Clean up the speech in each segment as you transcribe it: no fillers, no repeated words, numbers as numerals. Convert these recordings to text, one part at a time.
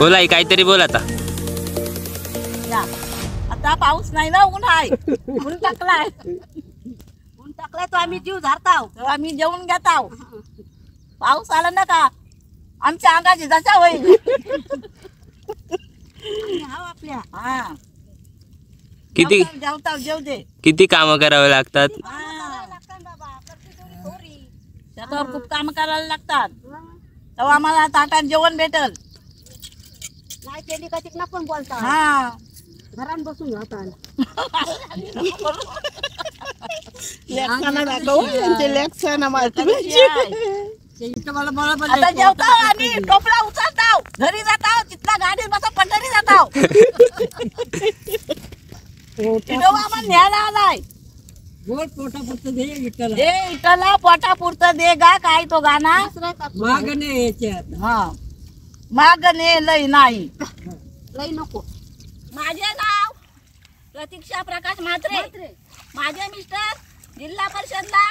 बोला काहीतरी बोल आता. आता पाऊस नाही ना, ऊन आहे. ऊन टाकलाय तो आम्ही जीव धरताव, तर आम्ही जेवून घेताव. पाऊस आला ना का आमच्या अंगाची जसा होईल. किती जेव दे. किती काम करावे लागतात. शेतावर खूप काम करायला लागतात, तेव्हा आम्हाला ताटात जेवण भेटल. नाही केली का तिकडं पण बोलता. हा घरात बसून जातात. आता जेवताव आणि टोपला उचलताव, घरी जाताव, तिथला गाडीत बसा पंढरी जाताव. आम्हाला न्यायला आलाय. पोटापुरतं दे विठ्ठला. दे विठ्ठला पोटापुरतं दे गा, काय तो गाणा. मागणे याच्यात हा मागणे लय नाही. लई नको. माझे नाव प्रतीक्षा प्रकाश म्हात्रे. माझे मिस्टर जिल्हा परिषदला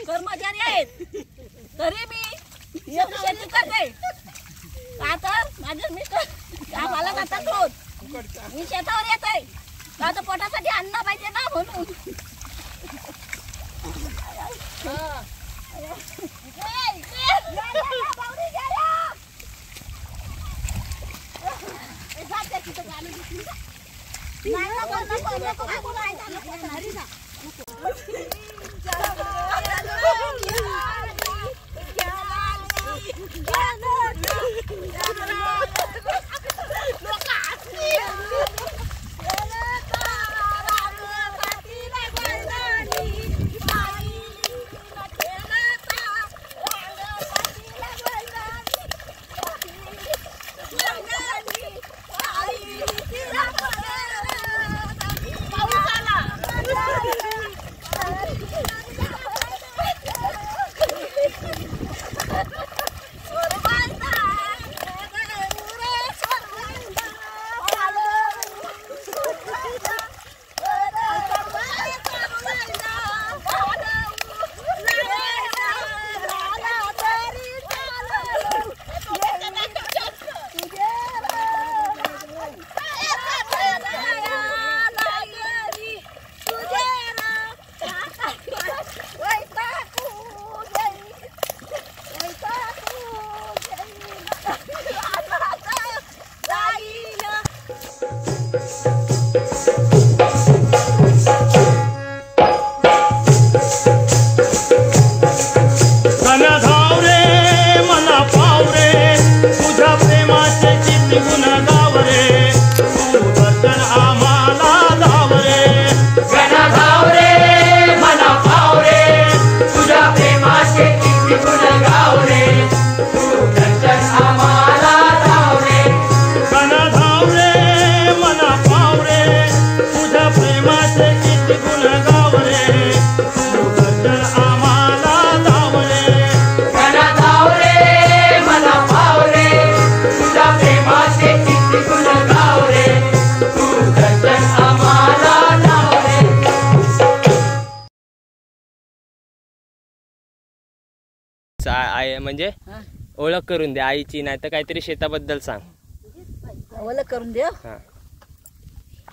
कर्मचारी आहेत, तरी मी शेती करते. का तर माझे मिस्टर कामाला जातात रोज, मी शेतावर येते. का तर पोटासाठी अन्न पाहिजे ना, म्हणून. म्हणजे ओळख करून दे आईची, नाही तर काहीतरी शेताबद्दल सांग. ओळख करून दे.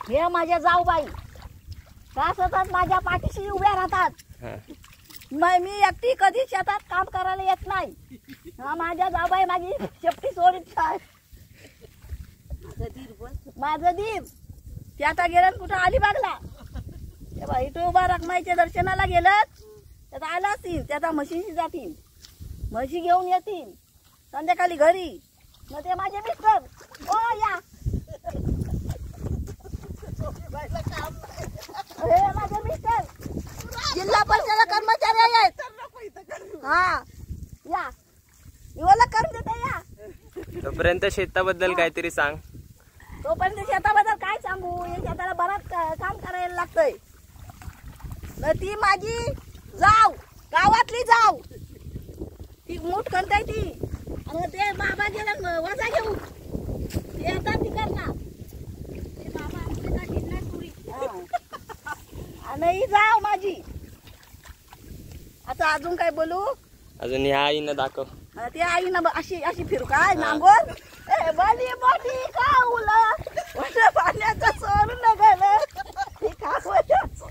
हे माझ्या जाऊबाई का सतत माझ्या पाठीशी उभ्या राहतात. मी एकटी कधी शेतात काम करायला येत नाही. माझ्या जाऊबाई माझी शेपटी सोडीत आहे. माझं दीर ते आता गेलं कुठं अलिबागला. तेव्हा इथं उभा रखमाईच्या दर्शनाला गेलं, त्यात आला असतील, त्याचा म्हशीशी जातील, म्हशी घेऊन येतील संध्याकाळी घरी. मग ते माझे मिस्टर ओ या माझे मिस्टर जिल्हा परिषद कर्मचारी आहेत. हा या ओळख करून देते या. तोपर्यंत शेताबद्दल काहीतरी सांग. तोपर्यंत शेताबद्दल काय सांगू, या शेताला बराच काम करायला लागतंय. ती माझी जाव, गावातली जाव, ती मूठ करताय ती. आणि ते बाबा गेला वजा घेऊन, ते आता ती करणार. ते बाबा आणि ही जाव माझी. आता अजून काय बोलू. अजून ह्या आईनं दाखव. ते आईनं अशी अशी फिरू काय नांगोर. बाली बाली खाऊला वड्या पाण्याचं सोडून नगायला ती खावयाच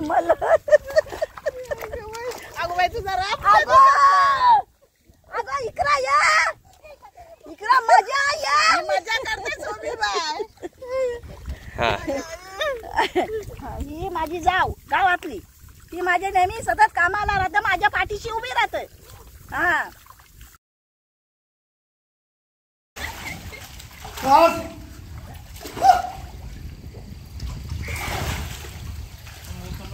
मला अगं बाई तुझा राप अगं इकडा या इकडा मजा या मजा करते सोबी बाय हा ही माझी जाव गावातली ती माझ्या नेहमी सतत कामाला राहते माझ्या पाठीशी उभी राहते हा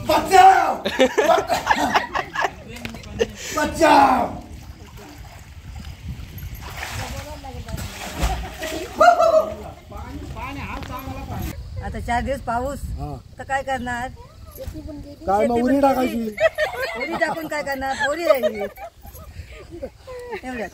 बचाव बचाव आता 4 दिवस पाऊस तर काय करणार काय मग उरी टाकायची पोरी टाकून काय करणार पोरी राहिली एवढ्यात